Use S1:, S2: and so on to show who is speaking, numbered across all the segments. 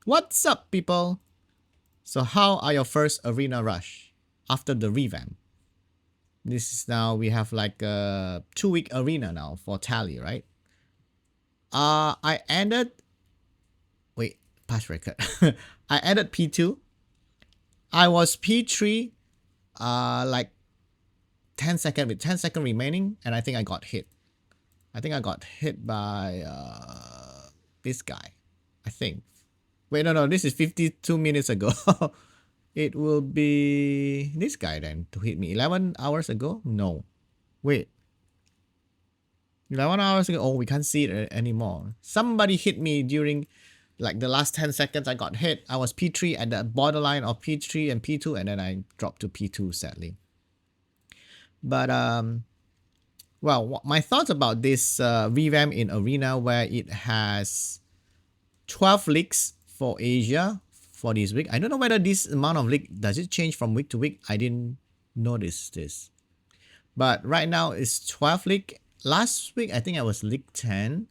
S1: What's up, people? So, how are your first arena rush after the revamp? This is now we have like a 2 week arena now for Tally, right? I ended. Wait, past record. I ended P2. I was P3. Like 10 second with 10 second remaining, and I think I got hit. I think I got hit by this guy. I think. Wait, no, this is 52 minutes ago. It will be this guy then to hit me 11 hours ago. No, wait, 11 hours ago. Oh, we can't see it anymore. Somebody hit me during like the last 10 seconds. I got hit. I was P3 at the borderline of P3 and P2, and then I dropped to P2 sadly. But well, my thoughts about this revamp in Arena, where it has 12 leagues for Asia for this week. I don't know whether this amount of league does it change from week to week. I didn't notice this. But right now it's 12 league. Last week I think I was league 10.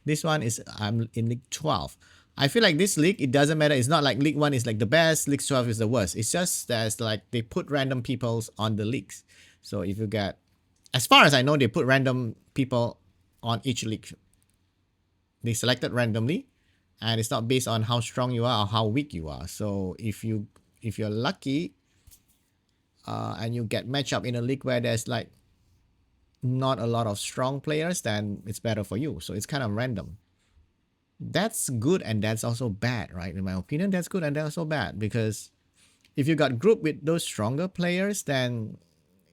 S1: This one is I'm in league 12. I feel like this league, it doesn't matter. It's not like league 1 is like the best, league 12 is the worst. It's just there's like they put random peoples on the leagues. So if you get, as far as I know, they put random people on each league. They selected randomly, and it's not based on how strong you are or how weak you are. So if you're lucky, and you get matched up in a league where there's like not a lot of strong players, then it's better for you. So it's kind of random. That's good and that's also bad, right? In my opinion, that's good and that's also bad, because if you got group with those stronger players, then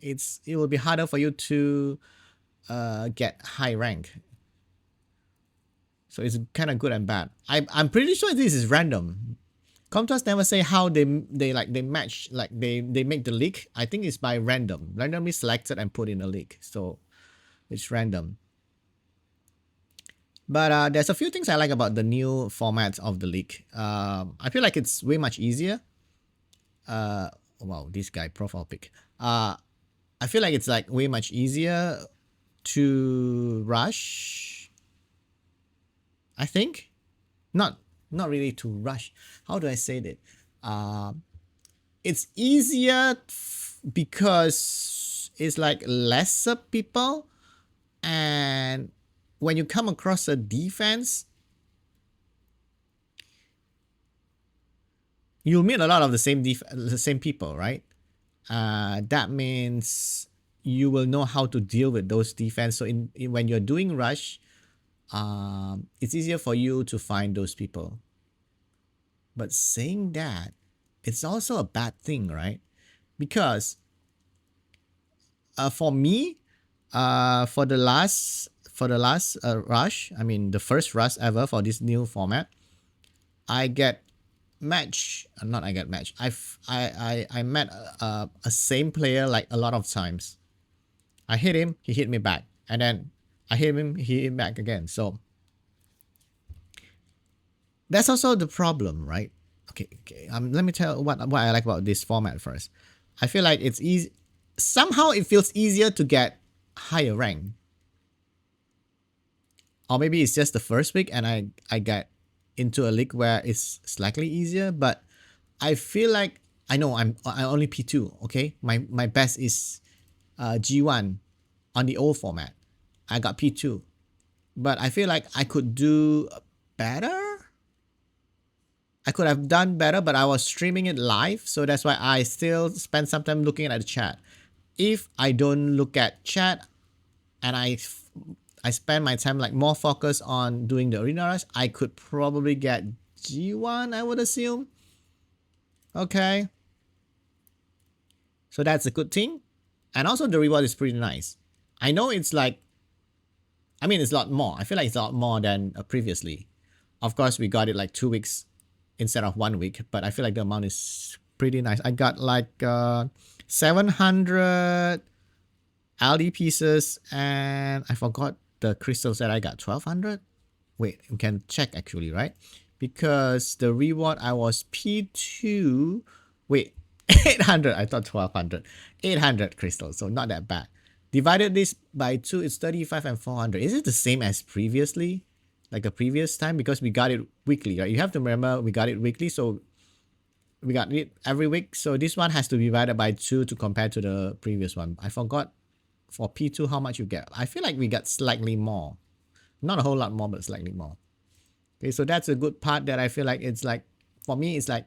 S1: it will be harder for you to get high rank. So it's kind of good and bad. I'm pretty sure this is random. Comtrust never say how they match, like they make the league. I think it's by randomly selected and put in a league. So it's random. But there's a few things I like about the new format of the league. I feel like it's way much easier. Wow, this guy profile pic. I feel like it's like way much easier to rush. I think, not really to rush. How do I say that? It's easier because it's like lesser people, and when you come across a defense, you'll meet a lot of the same people, right? That means you will know how to deal with those defense. So when you're doing rush, it's easier for you to find those people. But saying that, it's also a bad thing, right? Because for me, for the last rush, I mean the first rush ever for this new format, I get match. Not I get match. I met a same player like a lot of times. I hit him, he hit me back, and then I hit him, he hit back again. So that's also the problem, right? Okay. Let me tell what I like about this format first. I feel like it's easy. Somehow it feels easier to get higher rank, or maybe it's just the first week and I get into a league where it's slightly easier. But I feel like I know I only P2. Okay, my best is G1 on the old format. I got P2, but I feel like I could do better. I could have done better, but I was streaming it live, so that's why I still spend some time looking at the chat. If I don't look at chat and I spend my time like more focused on doing the arena rush, I could probably get G1, I would assume. Okay. So that's a good thing. And also the reward is pretty nice. I know it's like, I mean, it's a lot more. I feel like it's a lot more than previously. Of course, we got it like 2 weeks instead of 1 week, but I feel like the amount is pretty nice. I got like 700 LD pieces, and I forgot the crystals that I got. 1200. Wait, we can check actually, right? Because the reward I was P2. Wait, 800. I thought 1200. 800 crystals, so not that bad. Divided this by 2, it's 35 and 400. Is it the same as previously? like the previous time because we got it weekly, right? You have to remember we got it weekly, so we got it every week. So this one has to be divided by 2 to compare to the previous one. I forgot for P2 how much you get. I feel like we got slightly more. Not a whole lot more, but slightly more. Okay, so that's a good part that I feel like it's like, for me, it's like,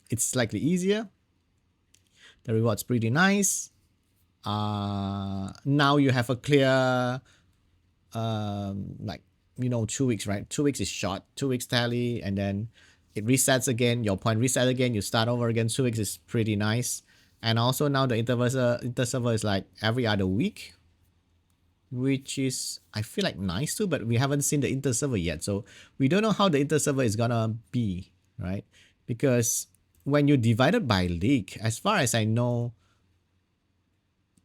S1: it's slightly easier. The reward's pretty nice. Now you have a clear, like, 2 weeks, right? 2 weeks is short, 2 weeks tally, and then it resets again. Your point reset again. You start over again. 2 weeks is pretty nice. And also now the interserver is like every other week, which is, I feel like, nice too, but we haven't seen the interserver yet. So we don't know how the interserver is gonna be, right? Because when you divide it by league, as far as I know,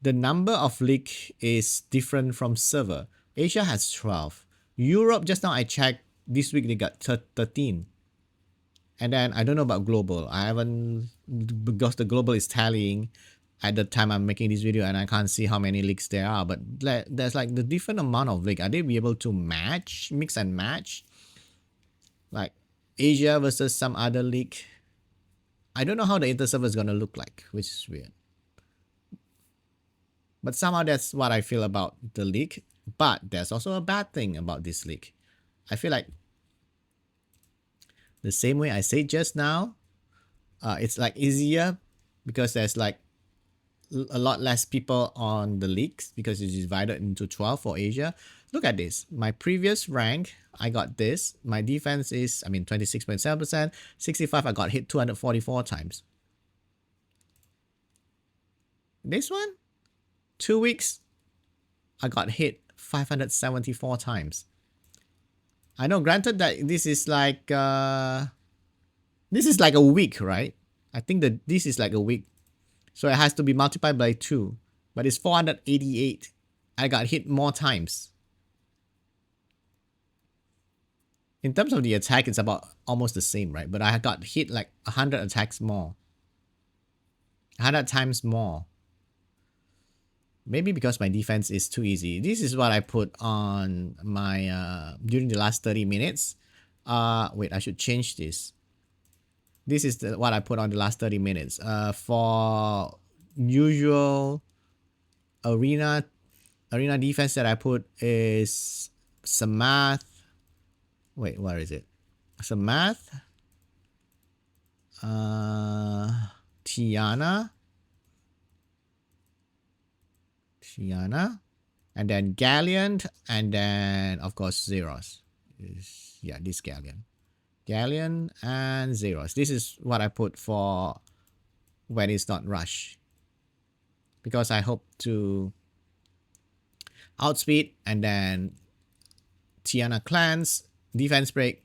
S1: the number of league is different from server. Asia has 12. Europe, just now I checked, this week they got 13. And then I don't know about global. I haven't, because the global is tallying at the time I'm making this video and I can't see how many leagues there are. But there's like the different amount of league. Are they be able to match, mix and match? Like Asia versus some other league. I don't know how the interserver is going to look like, which is weird. But somehow that's what I feel about the league. But there's also a bad thing about this league. I feel like the same way I said just now, it's like easier because there's like a lot less people on the leagues because it's divided into 12 for Asia. Look at this. My previous rank, I got this. My defense is, 26.7%. 65, I got hit 244 times. This one, 2 weeks, I got hit 574 times. I know, granted that this is like a week, right? I think that this is like a week. So it has to be multiplied by 2. But it's 488. I got hit more times. In terms of the attack, it's about almost the same, right? But I got hit like 100 attacks more. 100 times more. Maybe because my defense is too easy. This is what I put on my, during the last 30 minutes. Wait, I should change this. This is what I put on the last 30 minutes. For usual arena defense that I put is Samath. Wait, where is it? Samath. Tiana. And then Galleon. And then, of course, Zeros. Yeah, this Galleon. Galleon and Zeros. This is what I put for when it's not rush. Because I hope to outspeed and then Tiana cleanse, defense break,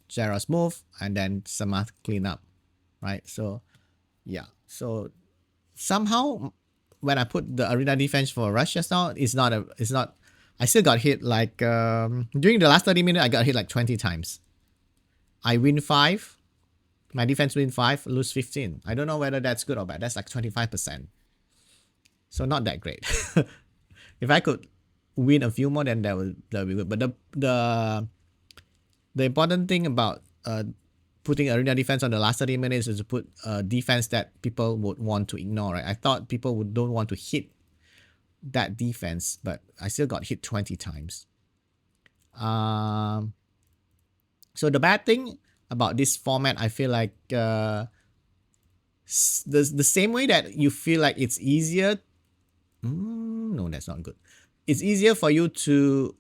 S1: Zeros move, and then Samath clean up. Right? So yeah. So somehow when I put the arena defense for rush just now, it's not I still got hit like during the last 30 minutes I got hit like 20 times. I win 5. My defense win 5, lose 15. I don't know whether that's good or bad. That's like 25%. So not that great. If I could win a few more, then that would be good. But the important thing about putting arena defense on the last 30 minutes is to put defense that people would want to ignore, right? I thought people don't want to hit that defense, but I still got hit 20 times. So the bad thing about this format, I feel like the same way that you feel like it's easier. No, that's not good. It's easier for you to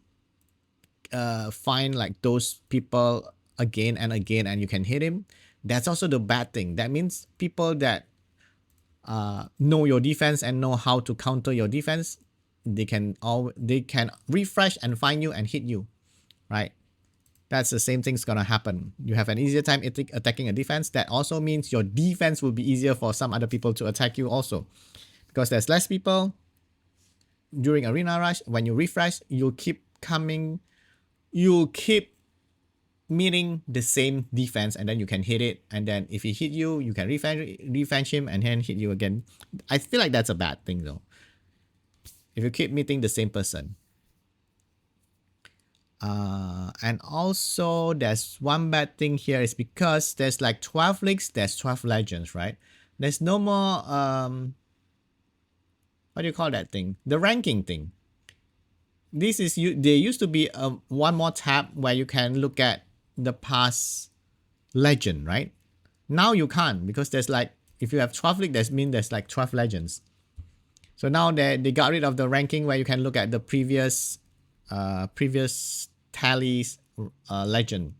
S1: find like those people again and again and you can hit him. That's also the bad thing. That means people that know your defense and know how to counter your defense, they can refresh and find you and hit you, right? That's the same thing's gonna happen. You have an easier time attacking a defense. That also means your defense will be easier for some other people to attack you also. Because there's less people during arena rush. When you refresh, you'll keep meeting the same defense and then you can hit it. And then if he hit you, you can refresh him and then hit you again. I feel like that's a bad thing though. If you keep meeting the same person. And also there's one bad thing here is because there's like 12 leagues, there's 12 legends, right? There's no more what do you call that thing? The ranking thing. This is you. There used to be one more tab where you can look at the past legend, right? Now you can't because there's like if you have 12 league, that means there's like 12 legends. So now they got rid of the ranking where you can look at the previous tallies legend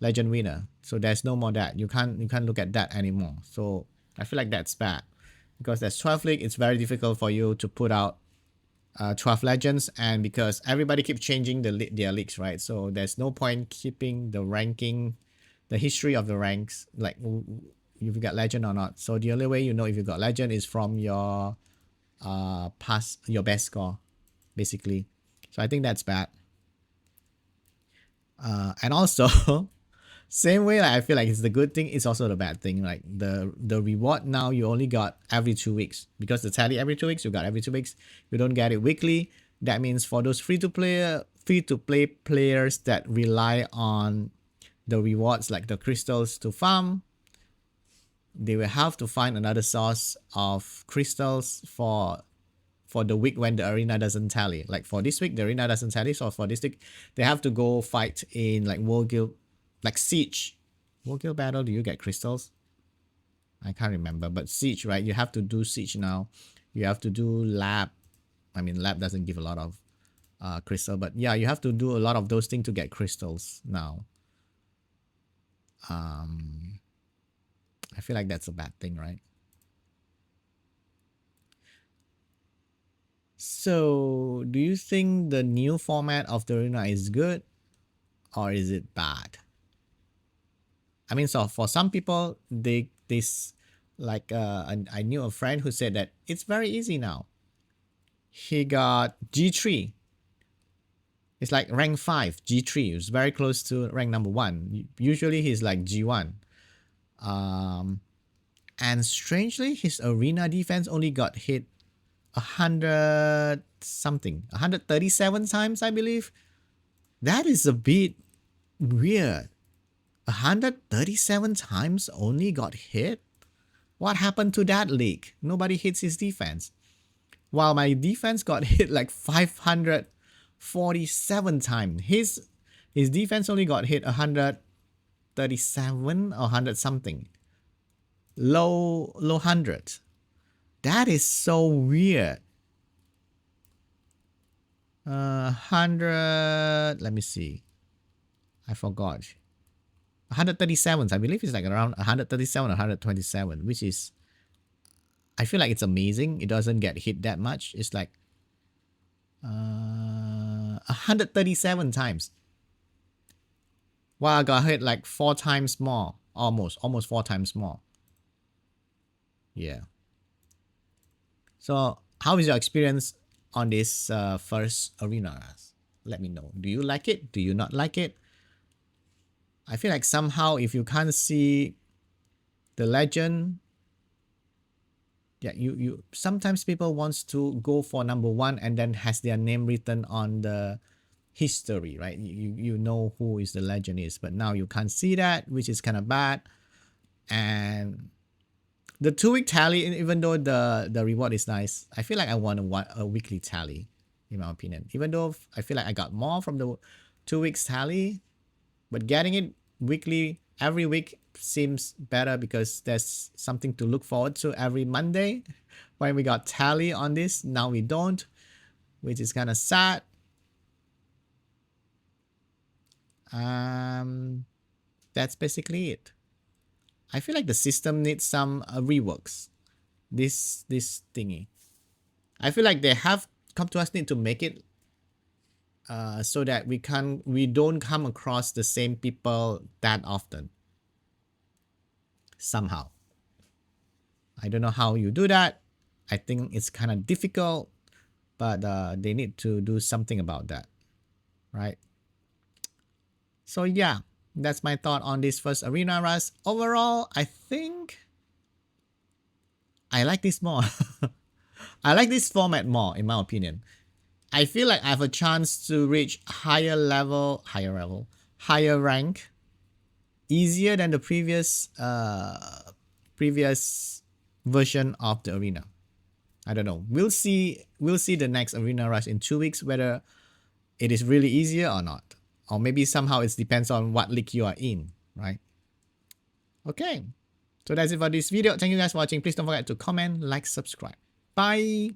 S1: winner. So there's no more that. You can't look at that anymore. So I feel like that's bad because there's 12 league. It's very difficult for you to put out 12 legends, and because everybody keeps changing their leagues, right? So there's no point keeping the ranking, the history of the ranks, like if you got legend or not. So the only way you know if you got legend is from your your best score, basically. So I think that's bad. And also same way, like I feel like it's the good thing, it's also the bad thing. Like the reward now you only got every 2 weeks because the tally every 2 weeks, you got every 2 weeks. You don't get it weekly. That means for those free to play players that rely on the rewards like the crystals to farm, they will have to find another source of crystals for the week when the arena doesn't tally. Like for this week, the arena doesn't tally. So for this week, they have to go fight in like World Guild, like Siege. World Guild Battle, do you get crystals? I can't remember. But Siege, right? You have to do Siege now. You have to do Lab. I mean, Lab doesn't give a lot of crystal. But yeah, you have to do a lot of those things to get crystals now. I feel like that's a bad thing, right? So, do you think the new format of the arena is good or is it bad? I mean, so for some people, like I knew a friend who said that it's very easy now. He got G3. It's like rank 5, G3. It's very close to rank number 1. Usually he's like G1. And strangely, his arena defense only got hit 100 something, 137 times, I believe. That is a bit weird. 137 times only got hit? What happened to that league? Nobody hits his defense. While my defense got hit like 547 times. His defense only got hit 137 or 100 something. Low 100. That is so weird. 100, let me see. I forgot. 137, I believe it's like around 137 or 127, which is, I feel like it's amazing. It doesn't get hit that much. It's like 137 times. Well, I got hit like 4 times more. Almost 4 times more. Yeah. So how is your experience on this first arena? Let me know. Do you like it? Do you not like it? I feel like somehow if you can't see the legend, yeah, you sometimes people wants to go for number 1 and then has their name written on the history, right? You know who is the legend is, but now you can't see that, which is kind of bad. And the 2-week tally, even though the reward is nice, I feel like I want a weekly tally, in my opinion. Even though I feel like I got more from the 2 weeks tally, but getting it weekly every week seems better because there's something to look forward to every Monday. When we got tally on this, now we don't, which is kind of sad. That's basically it. I feel like the system needs some reworks. This thingy. I feel like they have come to us need to make it so that we don't come across the same people that often. Somehow. I don't know how you do that. I think it's kind of difficult, but they need to do something about that, right? So yeah, that's my thought on this first arena rush. Overall, I think I like this more. I like this format more, in my opinion. I feel like I have a chance to reach higher rank easier than the previous version of the arena. I don't know. We'll see the next arena rush in 2 weeks whether it is really easier or not. Or maybe somehow it depends on what league you are in, right? Okay. So that's it for this video. Thank you guys for watching. Please don't forget to comment, like, subscribe. Bye.